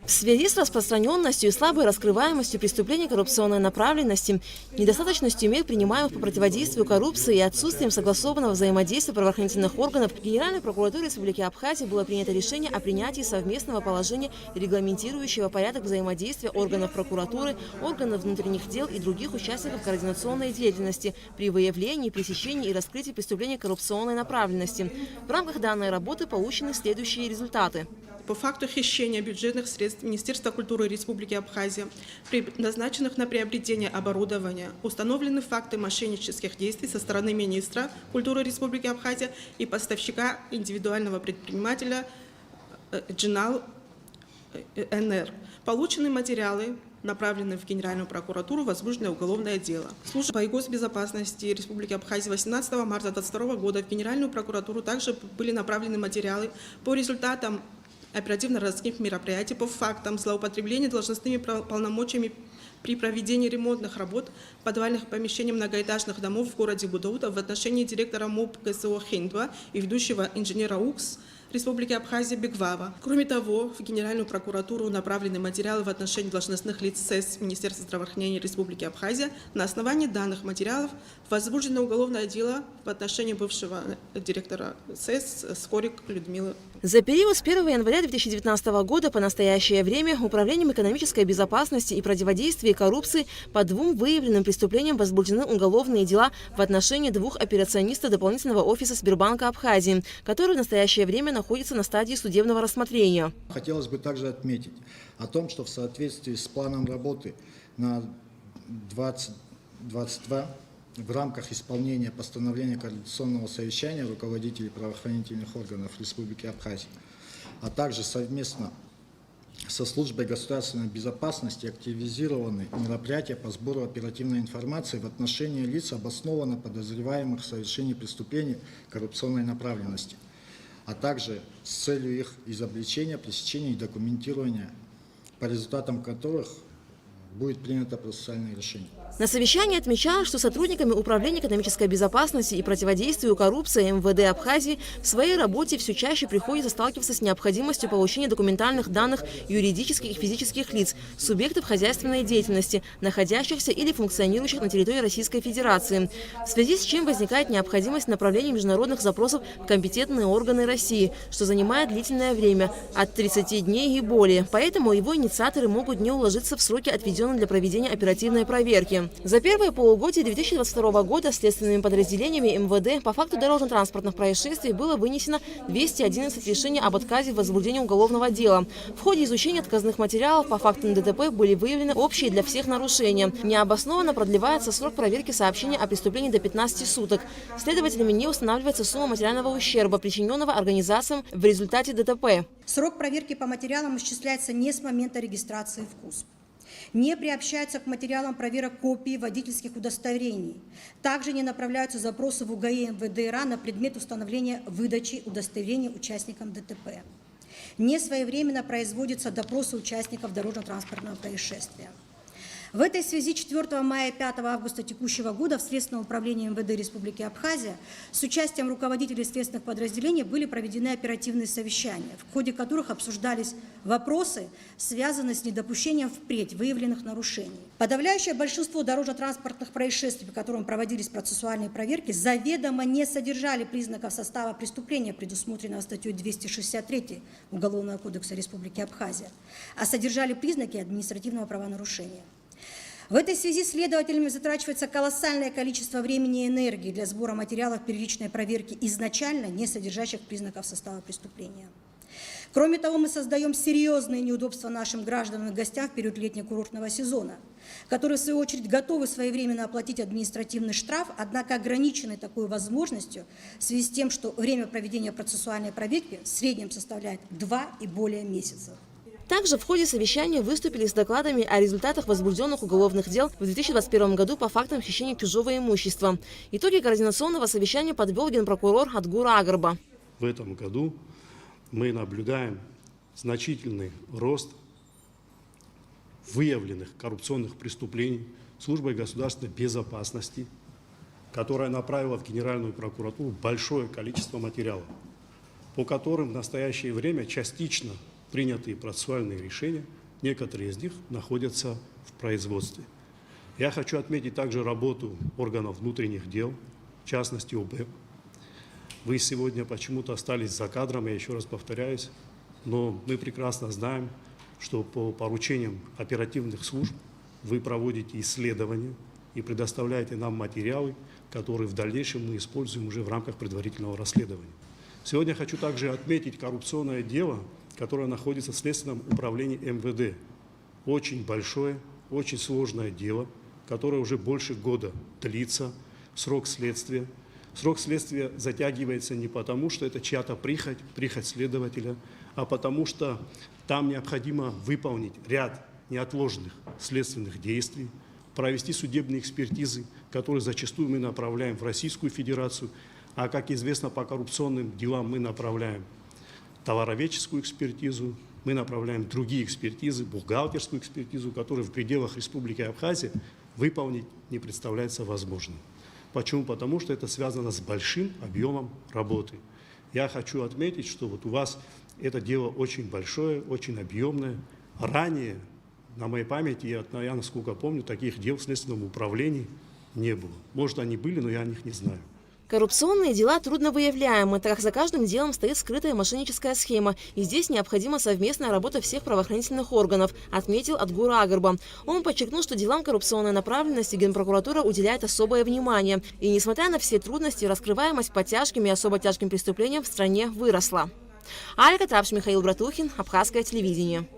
В связи с распространенностью и слабой раскрываемостью преступлений коррупционной направленности, недостаточностью мер, принимаемых по противодействию коррупции и отсутствием согласованного взаимодействия правоохранительных органов, Генеральной прокуратурой Республики Абхазия было принято решение о принятии совместного положения, регламентирующего порядок взаимодействия органов прокуратуры, органов внутренних дел и других участников координационной деятельности при выявлении, пресечении и раскрытии преступлений коррупционной направленности. В рамках данной работы получены следующие результаты. По факту хищения бюджетных средств Министерства культуры Республики Абхазия, предназначенных на приобретение оборудования, установлены факты мошеннических действий со стороны министра культуры Республики Абхазия и поставщика индивидуального предпринимателя Джинал НР. Получены материалы, направлены в Генеральную прокуратуру, возбуждено уголовное дело. Служба по госбезопасности Республики Абхазия 18 марта 2022 года в Генеральную прокуратуру также были направлены материалы по результатам оперативно-розыскных мероприятий по фактам злоупотребления должностными полномочиями при проведении ремонтных работ в подвальных помещениях многоэтажных домов в городе Гудаута в отношении директора МУП ГСО Хиндва и ведущего инженера УКС Республики Абхазия Бегвава. Кроме того, в Генеральную прокуратуру направлены материалы в отношении должностных лиц СЭС Министерства здравоохранения Республики Абхазия. На основании данных материалов возбуждено уголовное дело в отношении бывшего директора СЭС Скорик Людмилы. За период с 1 января 2019 года по настоящее время Управлением экономической безопасности и противодействия коррупции по 2 выявленным преступлениям возбуждены уголовные дела в отношении 2 операционистов дополнительного офиса Сбербанка Абхазии, которые в настоящее время находятся на стадии судебного рассмотрения. Хотелось бы также отметить о том, что в соответствии с планом работы на 2022 в рамках исполнения постановления Координационного совещания руководителей правоохранительных органов Республики Абхазия, а также совместно со Службой государственной безопасности активизированы мероприятия по сбору оперативной информации в отношении лиц, обоснованно подозреваемых в совершении преступлений коррупционной направленности, а также с целью их изобличения, пресечения и документирования, по результатам которых будет принято процессуальное решение. На совещании отмечалось, что сотрудниками Управления экономической безопасности и противодействию коррупции МВД Абхазии в своей работе все чаще приходится сталкиваться с необходимостью получения документальных данных юридических и физических лиц, субъектов хозяйственной деятельности, находящихся или функционирующих на территории Российской Федерации, в связи с чем возникает необходимость направления международных запросов в компетентные органы России, что занимает длительное время – от 30 дней и более. Поэтому его инициаторы могут не уложиться в сроки, отведенные для проведения оперативной проверки. За первое полугодие 2022 года следственными подразделениями МВД по факту дорожно-транспортных происшествий было вынесено 211 решений об отказе в возбуждении уголовного дела. В ходе изучения отказных материалов по фактам ДТП были выявлены общие для всех нарушения. Необоснованно продлевается срок проверки сообщения о преступлении до 15 суток. Следователями не устанавливается сумма материального ущерба, причиненного организациям в результате ДТП. Срок проверки по материалам исчисляется не с момента регистрации в КУСП. Не приобщаются к материалам проверок копий водительских удостоверений. Также не направляются запросы в УГАИ МВД РА на предмет установления выдачи удостоверений участникам ДТП. Не своевременно производятся допросы участников дорожно-транспортного происшествия. В этой связи 4 мая и 5 августа текущего года в Следственном управлении МВД Республики Абхазия с участием руководителей следственных подразделений были проведены оперативные совещания, в ходе которых обсуждались вопросы, связанные с недопущением впредь выявленных нарушений. Подавляющее большинство дорожно-транспортных происшествий, по которым проводились процессуальные проверки, заведомо не содержали признаков состава преступления, предусмотренного статьей 263 Уголовного кодекса Республики Абхазия, а содержали признаки административного правонарушения. В этой связи следователями затрачивается колоссальное количество времени и энергии для сбора материалов первичной проверки, изначально не содержащих признаков состава преступления. Кроме того, мы создаем серьезные неудобства нашим гражданам и гостям в период летнего-курортного сезона, которые, в свою очередь, готовы своевременно оплатить административный штраф, однако ограничены такой возможностью в связи с тем, что время проведения процессуальной проверки в среднем составляет 2 и более месяцев. Также в ходе совещания выступили с докладами о результатах возбужденных уголовных дел в 2021 году по фактам хищения чужого имущества. Итоги координационного совещания подвел генпрокурор Адгур Агарба. В этом году мы наблюдаем значительный рост выявленных коррупционных преступлений Службой государственной безопасности, которая направила в Генеральную прокуратуру большое количество материалов, по которым в настоящее время частично принятые процессуальные решения, некоторые из них находятся в производстве. Я хочу отметить также работу органов внутренних дел, в частности ОБЭП. Вы сегодня почему-то остались за кадром, я еще раз повторяюсь, но мы прекрасно знаем, что по поручениям оперативных служб вы проводите исследования и предоставляете нам материалы, которые в дальнейшем мы используем уже в рамках предварительного расследования. Сегодня хочу также отметить коррупционное дело, которое находится в Следственном управлении МВД. Очень большое, очень сложное дело, которое уже больше года длится, срок следствия. Срок следствия затягивается не потому, что это чья-то прихоть следователя, а потому что там необходимо выполнить ряд неотложных следственных действий, провести судебные экспертизы, которые зачастую мы направляем в Российскую Федерацию, а, как известно, по коррупционным делам мы направляем товароведческую экспертизу, мы направляем другие экспертизы, бухгалтерскую экспертизу, которую в пределах Республики Абхазия выполнить не представляется возможным. Почему? Потому что это связано с большим объемом работы. Я хочу отметить, что вот у вас это дело очень большое, очень объемное. Ранее, на моей памяти, я насколько помню, таких дел в Следственном управлении не было. Может, они были, но я о них не знаю. Коррупционные дела трудно выявляемы, так как за каждым делом стоит скрытая мошенническая схема, и здесь необходима совместная работа всех правоохранительных органов, отметил Адгур Агарба. Он подчеркнул, что делам коррупционной направленности Генпрокуратура уделяет особое внимание. И несмотря на все трудности, раскрываемость по тяжким и особо тяжким преступлениям в стране выросла. Алька Трапш, Михаил Братухин, Абхазское телевидение.